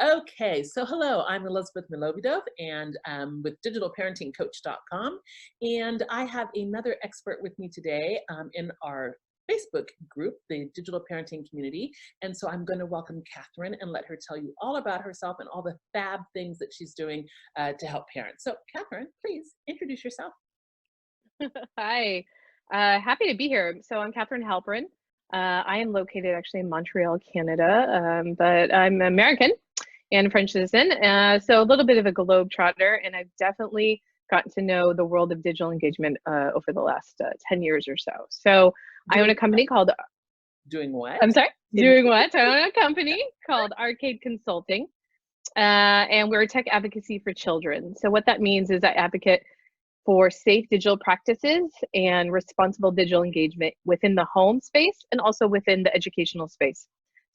Okay, so hello, I'm Elizabeth Milovidov and with digitalparentingcoach.com. And I have another expert with me today in our Facebook group, the Digital Parenting Community. And so I'm going to welcome Katherine and let her tell you all about herself and all the fab things that she's doing to help parents. So Katherine, please introduce yourself. Hi, happy to be here. So I'm Katherine Halperin. I am located actually in Montreal, Canada, but I'm American and a French citizen. So a little bit of a globetrotter, and I've definitely gotten to know the world of digital engagement over the last 10 years or so. So I own a company called, Doing what? I'm sorry, doing what? I own a company called Arcade Consulting, and we're a tech advocacy for children. So what that means is I advocate for safe digital practices and responsible digital engagement within the home space and also within the educational space.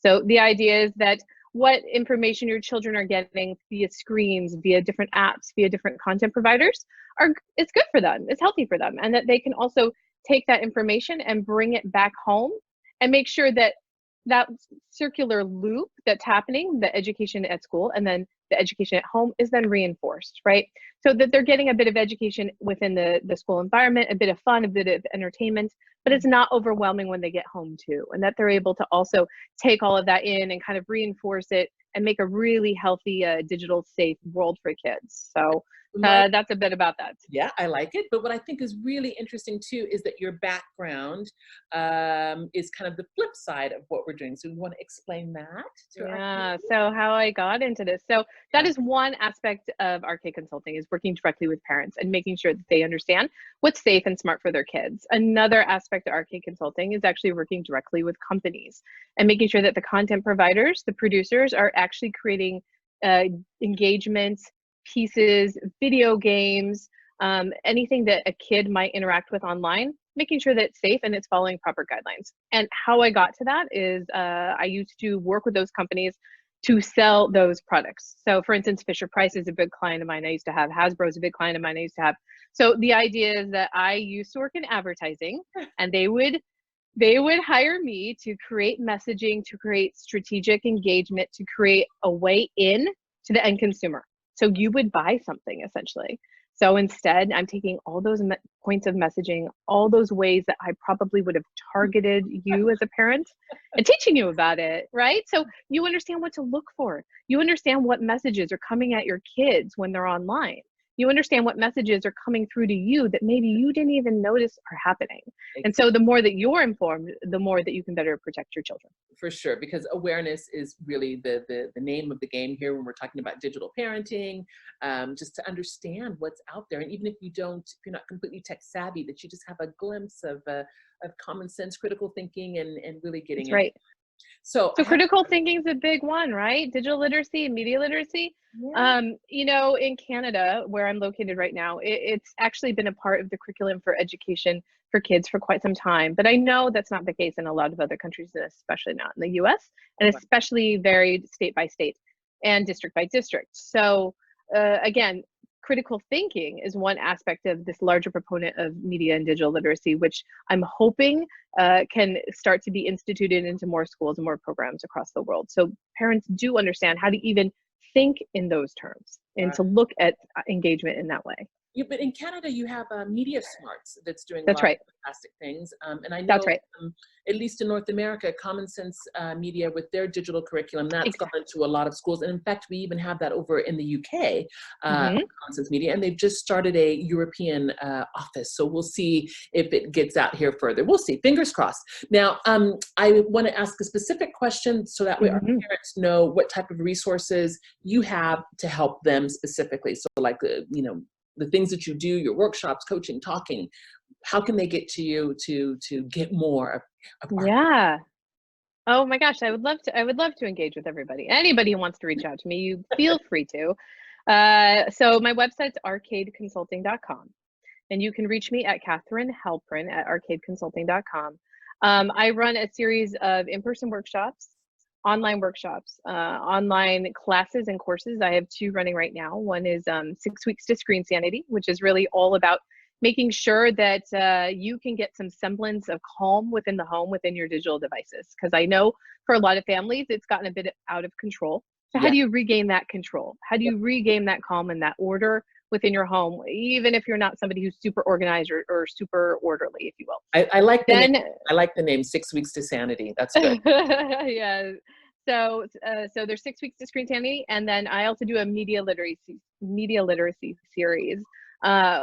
So the idea is that what information your children are getting via screens, via different apps, via different content providers it's good for them, it's healthy for them, and that they can also take that information and bring it back home and make sure that that circular loop that's happening, the education at school and then the education at home, is then reinforced, right? So that they're getting a bit of education within the school environment, a bit of fun, a bit of entertainment, but it's not overwhelming when they get home too. And that they're able to also take all of that in and kind of reinforce it and make a really healthy digital safe world for kids. So that's a bit about that. Yeah, I like it. But what I think is really interesting too is that your background is kind of the flip side of what we're doing. So we want to explain that to our Yeah, so how I got into this. So that is one aspect of Arcade Consulting, is working directly with parents and making sure that they understand what's safe and smart for their kids. Another aspect of Arcade Consulting is actually working directly with companies and making sure that the content providers, the producers, are actually creating engagement pieces, video games, anything that a kid might interact with online, making sure that it's safe and it's following proper guidelines. And how I got to that is I used to work with those companies to sell those products. So for instance, Fisher Price is a big client of mine I used to have. Hasbro is a big client of mine I used to have. So the idea is that I used to work in advertising, and they would hire me to create messaging, to create strategic engagement, to create a way in to the end consumer. So you would buy something essentially. So instead, I'm taking all those points of messaging, all those ways that I probably would have targeted you as a parent, and teaching you about it, right? So you understand what to look for. You understand what messages are coming at your kids when they're online. You understand what messages are coming through to you that maybe you didn't even notice are happening. And so the more that you're informed, the more that you can better protect your children. For sure, because awareness is really the name of the game here when we're talking about digital parenting, just to understand what's out there. And even if you're not completely tech savvy, that you just have a glimpse of common sense, critical thinking, and really getting That's it. right. So Critical thinking is a big one, right? Digital literacy, media literacy. yeah. In Canada, where I'm located right now, it's actually been a part of the curriculum for education for kids for quite some time. But I know that's not the case in a lot of other countries, especially not in the US, and especially varied state by state and district by district. So again, critical thinking is one aspect of this larger proponent of media and digital literacy, which I'm hoping can start to be instituted into more schools and more programs across the world. So parents do understand how to even think in those terms and to look at engagement in that way. Yeah, but in Canada, you have Media Smarts that's doing a That's lot right. of fantastic things. And I know, That's right. at least in North America, Common Sense Media with their digital curriculum, that's gone Exactly. into a lot of schools. And in fact, we even have that over in the UK, Mm-hmm. Common Sense Media, and they've just started a European office. So we'll see if it gets out here further. We'll see, fingers crossed. Now, I want to ask a specific question so that way our parents know what type of resources you have to help them specifically. So like, the things that you do, your workshops, coaching, talking, how can they get to you to get more of our Yeah. Oh my gosh, I would love to engage with everybody. Anybody who wants to reach out to me, you feel free to. So my website's arcadeconsulting.com, and you can reach me at Katherine Halperin at arcadeconsulting.com. I run a series of in-person workshops, online classes and courses. I have two running right now. One is 6 weeks to screen sanity, which is really all about making sure that you can get some semblance of calm within the home, within your digital devices. Because I know for a lot of families, it's gotten a bit out of control. So how do you regain that control? How do you regain that calm and that order within your home, even if you're not somebody who's super organized or super orderly, if you will? I like the name. I like the name 6 Weeks to Sanity. That's good. Yeah. So there's 6 weeks to screen sanity, and then I also do a media literacy series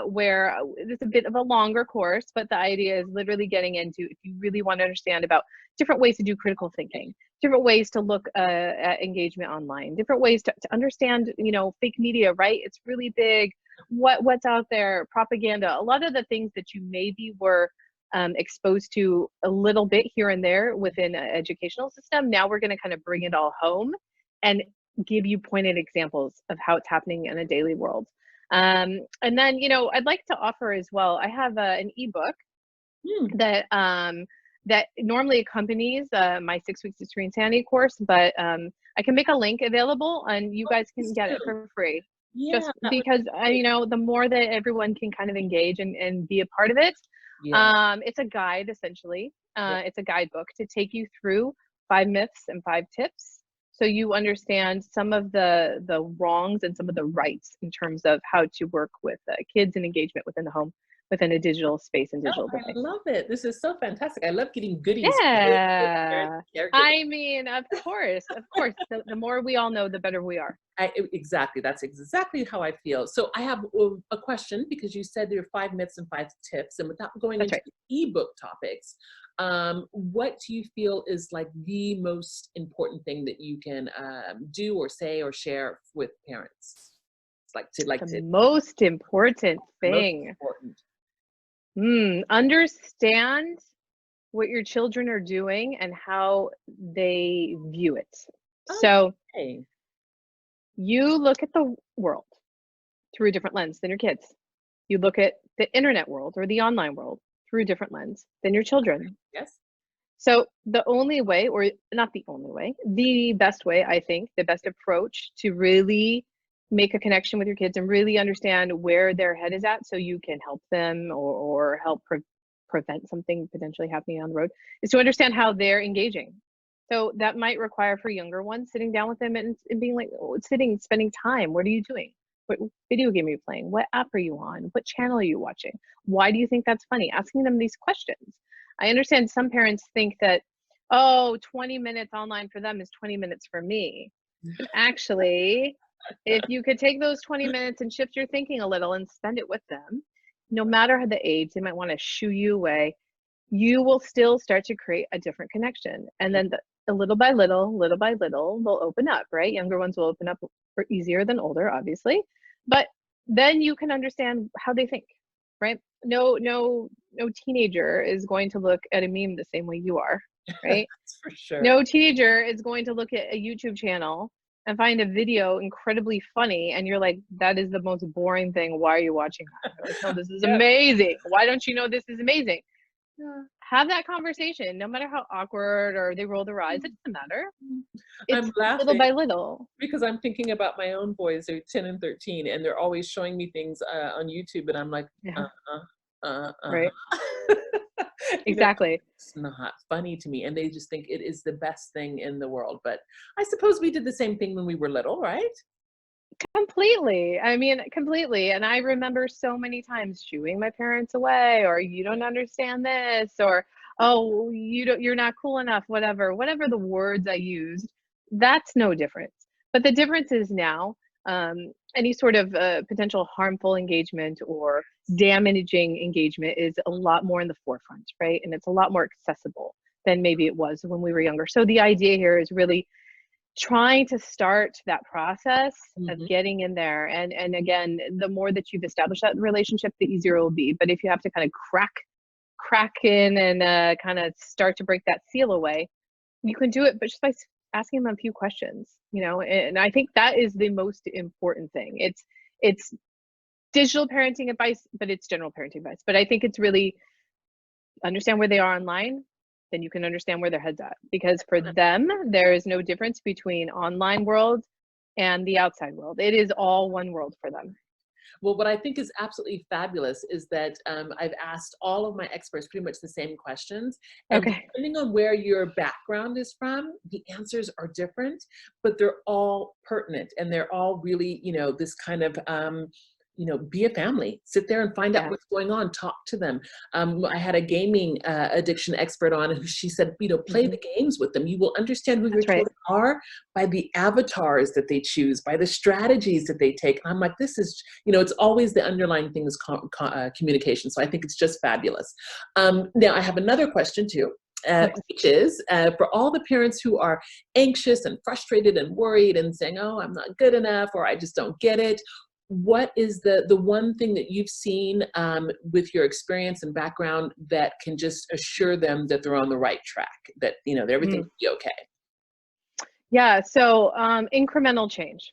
where it's a bit of a longer course, but the idea is literally getting into, if you really want to understand about different ways to do critical thinking, different ways to look at engagement online, different ways to understand, fake media, right? It's really big. What's out there, propaganda, a lot of the things that you maybe were exposed to a little bit here and there within an educational system. Now we're going to kind of bring it all home and give you pointed examples of how it's happening in a daily world. And then, I'd like to offer as well, I have an ebook that that normally accompanies my 6 weeks of screen sanity course, but I can make a link available and you guys can get it for free. Yeah, just because the more that everyone can kind of engage and be a part of it. It's a guide, essentially. It's a guidebook to take you through 5 myths and 5 tips, so you understand some of the wrongs and some of the rights in terms of how to work with kids and engagement within the home, within a digital space and digital domain. I love it. This is so fantastic. I love getting goodies. Yeah, I mean, of course. The more we all know, the better we are. Exactly. That's exactly how I feel. So I have a question, because you said there are 5 myths and 5 tips, and without going into the ebook topics, what do you feel is like the most important thing that you can do or say or share with parents? The most important thing. Understand what your children are doing and how they view it. So you look at the world through a different lens than your kids. You look at the internet world or the online world through a different lens than your children. Yes. So the only way, or not the only way, the best way, I think, the best approach to really make a connection with your kids and really understand where their head is at so you can help them or help prevent something potentially happening on the road, is to understand how they're engaging. So that might require, for younger ones, sitting down with them and being like, spending time. What are you doing? What video game are you playing? What app are you on? What channel are you watching? Why do you think that's funny? Asking them these questions. I understand some parents think that, 20 minutes online for them is 20 minutes for me. But actually, if you could take those 20 minutes and shift your thinking a little and spend it with them, no matter the age, they might want to shoo you away, you will still start to create a different connection. And then little by little, they'll open up, right? Younger ones will open up easier than older, obviously. But then you can understand how they think, right? No teenager is going to look at a meme the same way you are, right? For sure. No teenager is going to look at a YouTube channel and find a video incredibly funny and you're like, that is the most boring thing. Why are you watching that? Like, no, this is amazing. Why don't you know this is amazing? Have that conversation, no matter how awkward or they roll their eyes. It doesn't matter. It's I'm laughing little by little. Because I'm thinking about my own boys. They're 10 and 13, and they're always showing me things on YouTube, and I'm like, right. Exactly. It's not funny to me, and they just think it is the best thing in the world. But I suppose we did the same thing when we were little, right? Completely. I mean, completely. And I remember so many times shooing my parents away, or you don't understand this, or you're not cool enough, whatever the words I used. That's no difference. But the difference is now, any sort of potential harmful engagement or damaging engagement is a lot more in the forefront, right? And it's a lot more accessible than maybe it was when we were younger. So the idea here is really trying to start that process of getting in there. And again, the more that you've established that relationship, the easier it will be. But if you have to kind of crack in and kind of start to break that seal away, you can do it, but just by asking them a few questions, and I think that is the most important thing. It's digital parenting advice, but it's general parenting advice. But I think it's really understand where they are online, then you can understand where their head's at. Because for them, there is no difference between online world and the outside world. It is all one world for them. Well, what I think is absolutely fabulous is that I've asked all of my experts pretty much the same questions. And Okay. depending on where your background is from, the answers are different, but they're all pertinent and they're all really, this kind of, be a family, sit there and find out Yes. what's going on, talk to them. I had a gaming addiction expert on who she said, play the games with them. You will understand who your That's right. children are by the avatars that they choose, by the strategies that they take. I'm like, this is, it's always the underlying thing is communication. So I think it's just fabulous. Now I have another question too. Yes. Which is for all the parents who are anxious and frustrated and worried and saying, oh, I'm not good enough, or I just don't get it. What is the one thing that you've seen with your experience and background that can just assure them that they're on the right track, that, that everything will be okay? Yeah, so incremental change.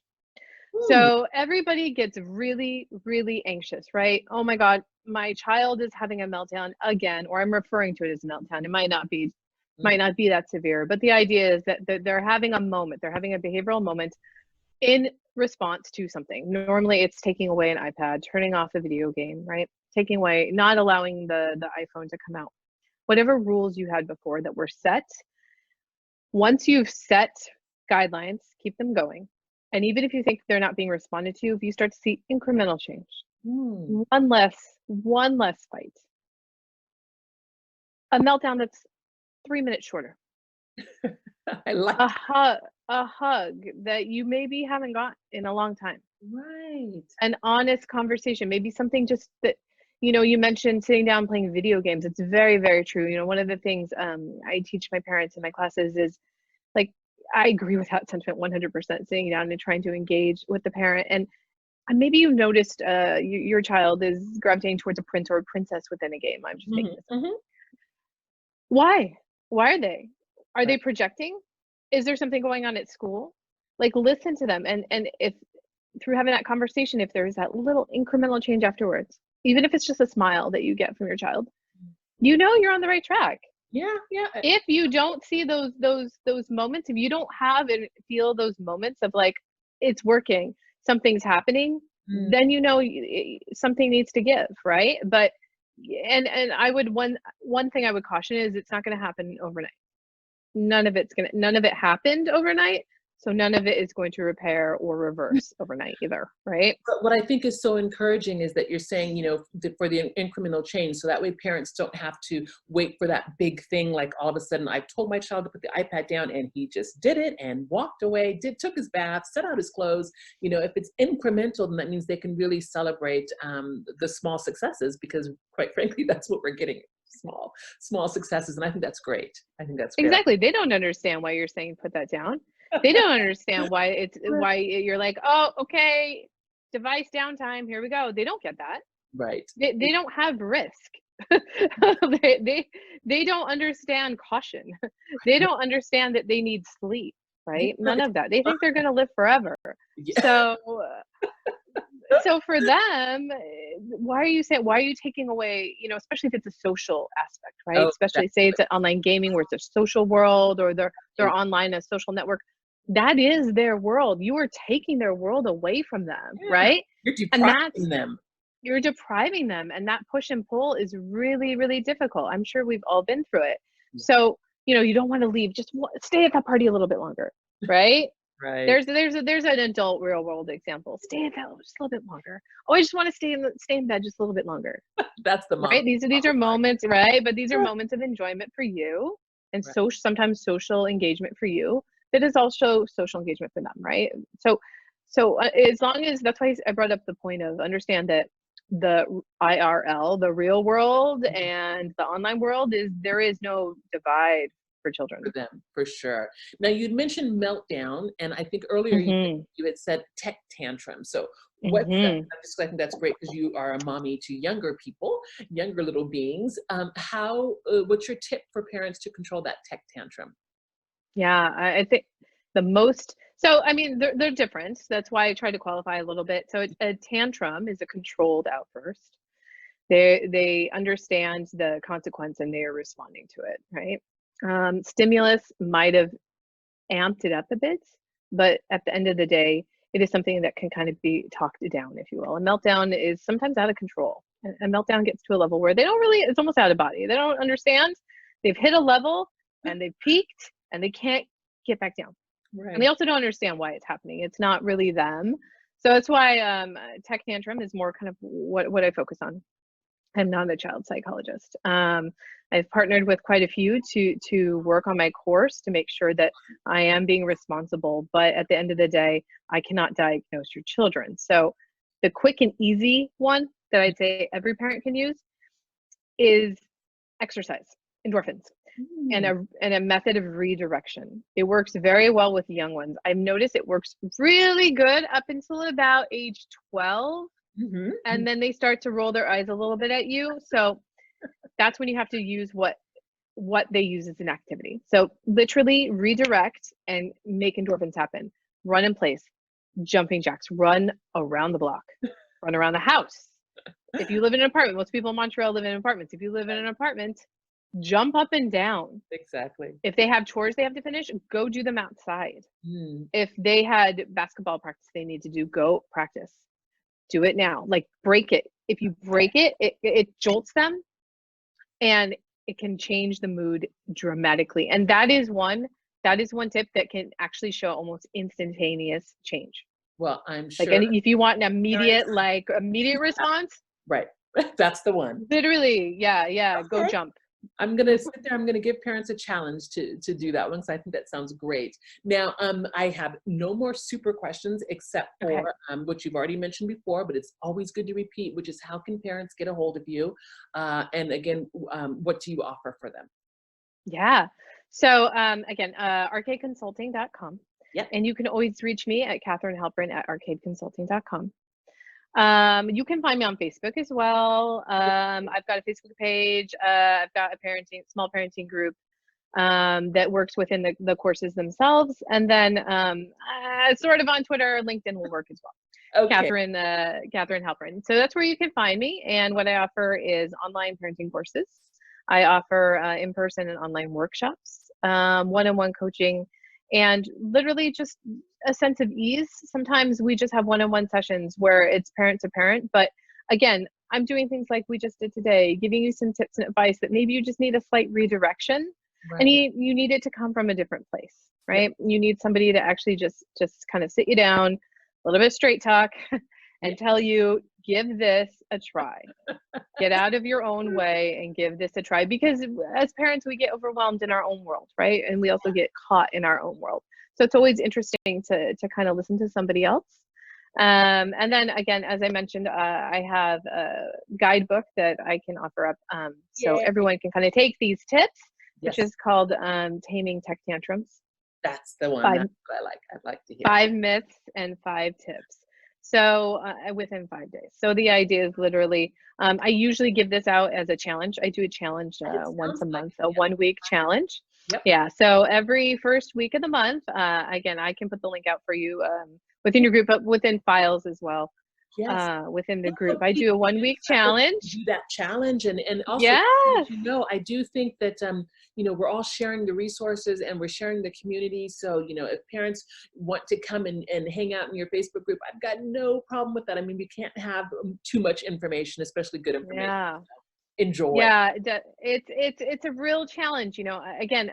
Hmm. So everybody gets really, really anxious, right? Oh my God, my child is having a meltdown again, or I'm referring to it as a meltdown. It might not be that severe, but the idea is that they're having a moment, they're having a behavioral moment in response to something. Normally it's taking away an iPad, turning off a video game, right? Taking away, not allowing the iPhone to come out. Whatever rules you had before that were set, once you've set guidelines, keep them going. And even if you think they're not being responded to, if you start to see incremental change, one less fight, a meltdown that's 3 minutes shorter, I like a hug that you maybe haven't got in a long time, right. an honest conversation, maybe something just that, you mentioned sitting down playing video games. It's very, very true. One of the things I teach my parents in my classes is, like, I agree with that sentiment 100%, sitting down and trying to engage with the parent. And maybe you've noticed your child is gravitating towards a prince or a princess within a game. I'm just making this up. Why? Why are they? Are they projecting? Is there something going on at school? Like, listen to them. And if through having that conversation, if there's that little incremental change afterwards, even if it's just a smile that you get from your child, you're on the right track. Yeah. If you don't see those moments, if you don't have and feel those moments of like, it's working, something's happening, then something needs to give, right? But and I would one thing I would caution is it's not going to happen overnight. None of it happened overnight. So none of it is going to repair or reverse overnight either, right? But what I think is so encouraging is that you're saying, for the incremental change, so that way parents don't have to wait for that big thing. Like all of a sudden, I've told my child to put the iPad down and he just did it and walked away, took his bath, set out his clothes. If it's incremental, then that means they can really celebrate the small successes, because quite frankly, that's what we're getting. Small successes. And I think that's great. I think that's great. Exactly. They don't understand why you're saying put that down. They don't understand why why you're like, oh, okay, device downtime, here we go. They don't get that. Right. They don't have risk. they don't understand caution. They don't understand that they need sleep, right? None of that. They think they're going to live forever. Yeah. So for them, why are you taking away, especially if it's a social aspect, right? Especially say it's an online gaming where it's a social world, or they're online a social network. That is their world. You are taking their world away from them, right? You're depriving them. You're depriving them. And that push and pull is really, really difficult. I'm sure we've all been through it. Yeah. So, you don't want to leave. Just stay at that party a little bit longer, right? Right. There's an adult real world example. Stay at that just a little bit longer. Oh, I just want to stay in bed just a little bit longer. That's the mom. Right. These are moments, right? But these are moments of enjoyment for you, and sometimes social engagement for you. That is also social engagement for them, right? So as long as, that's why I brought up the point of understand that the IRL, the real world, and the online world there is no divide for children. For them, for sure. Now you'd mentioned meltdown, and I think earlier you had said tech tantrum. So what's that? I think that's great because you are a mommy to younger people, younger little beings. What's your tip for parents to control that tech tantrum? Yeah, I think they're different. That's why I try to qualify a little bit. So a tantrum is a controlled outburst. They understand the consequence and they are responding to it, right? Stimulus might have amped it up a bit, but at the end of the day, it is something that can kind of be talked down, if you will. A meltdown is sometimes out of control. A meltdown gets to a level where they don't really, it's almost out of body. They don't understand. They've hit a level and they've peaked and they can't get back down. Right. And they also don't understand why it's happening. It's not really them. So that's why Tech Tantrum is more kind of what I focus on. I'm not a child psychologist. I've partnered with quite a few to work on my course to make sure that I am being responsible. But at the end of the day, I cannot diagnose your children. So the quick and easy one that I'd say every parent can use is exercise, endorphins, and a method of redirection. It works very well with young ones. I've noticed it works really good up until about age 12. And then they start to roll their eyes a little bit at you. So that's when you have to use what they use as an activity. So literally redirect and make endorphins happen. Run in place, jumping jacks, run around the block, run around the house. If you live in an apartment, most people in Montreal live in apartments. If you live in an apartment, jump up and down. Exactly. If they have chores they have to finish, go do them outside. If they had basketball practice they need to do, go practice. Do it now. Like, break it. If you break it, it jolts them and it can change the mood dramatically. And that is one tip that can actually show almost instantaneous change. Well, I'm sure. Like, if you want an immediate response. Right. That's the one. Literally. Yeah. Okay. Go jump. I'm going to sit there. I'm going to give parents a challenge to do that one, because I think that sounds great. Now, I have no more super questions except for what you've already mentioned before, but it's always good to repeat, which is, how can parents get a hold of you? And again, what do you offer for them? Yeah. So again, arcadeconsulting.com. Yeah. And you can always reach me at katherinehalprin@arcadeconsulting.com. You can find me on Facebook as well. I've got a Facebook page. I've got a small parenting group that works within the courses themselves. And then sort of on Twitter, LinkedIn will work as well. Okay. Katherine Halprin. So that's where you can find me. And what I offer is online parenting courses. I offer in-person and online workshops, one-on-one coaching, and literally just a sense of ease. Sometimes we just have one-on-one sessions where it's parent to parent, but again, I'm doing things like we just did today, giving you some tips and advice that maybe you just need a slight redirection. Right. And you need it to come from a different place, right? Yeah. You need somebody to actually just kind of sit you down, a little bit of straight talk, and tell you, give this a try. Get out of your own way and give this a try. Because as parents, we get overwhelmed in our own world, right? And we also get caught in our own world. So it's always interesting to kind of listen to somebody else. And then again, as I mentioned, I have a guidebook that I can offer up. So everyone can kind of take these tips, which is called Taming Tech Tantrums. That's the one that I like. I'd like to hear. 5 myths and 5 tips. So within 5 days. So the idea is literally, I usually give this out as a challenge. I do a challenge once a month, a 1-week challenge. Yep. Yeah. So every first week of the month, again, I can put the link out for you within your group, but within files as well. Yes. Within the group, I do a 1-week challenge. Do that challenge, and also, I do think that we're all sharing the resources and we're sharing the community. So if parents want to come and hang out in your Facebook group, I've got no problem with that. I mean, we can't have too much information, especially good information. Yeah. Enjoy. Yeah, it's a real challenge. Again,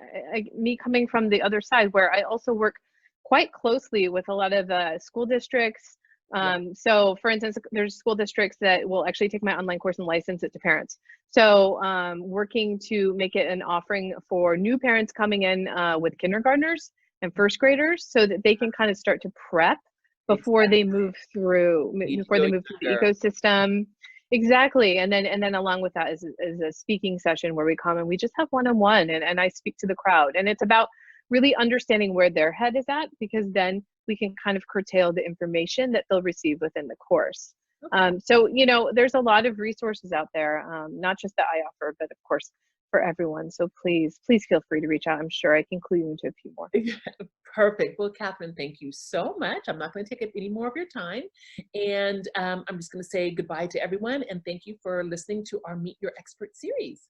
me coming from the other side, where I also work quite closely with a lot of school districts. So for instance, there's school districts that will actually take my online course and license it to parents. So working to make it an offering for new parents coming in with kindergartners and first graders, so that they can kind of start to prep before they move through the ecosystem. Exactly. And then along with that is a speaking session where we come and we just have one-on-one and I speak to the crowd. And it's about really understanding where their head is at, because then we can kind of curtail the information that they'll receive within the course. So, there's a lot of resources out there, not just that I offer, but of course for everyone. So please feel free to reach out. I'm sure I can clue you into a few more. Perfect. Well, Katherine, thank you so much. I'm not going to take up any more of your time. And I'm just going to say goodbye to everyone. And thank you for listening to our Meet Your Expert series.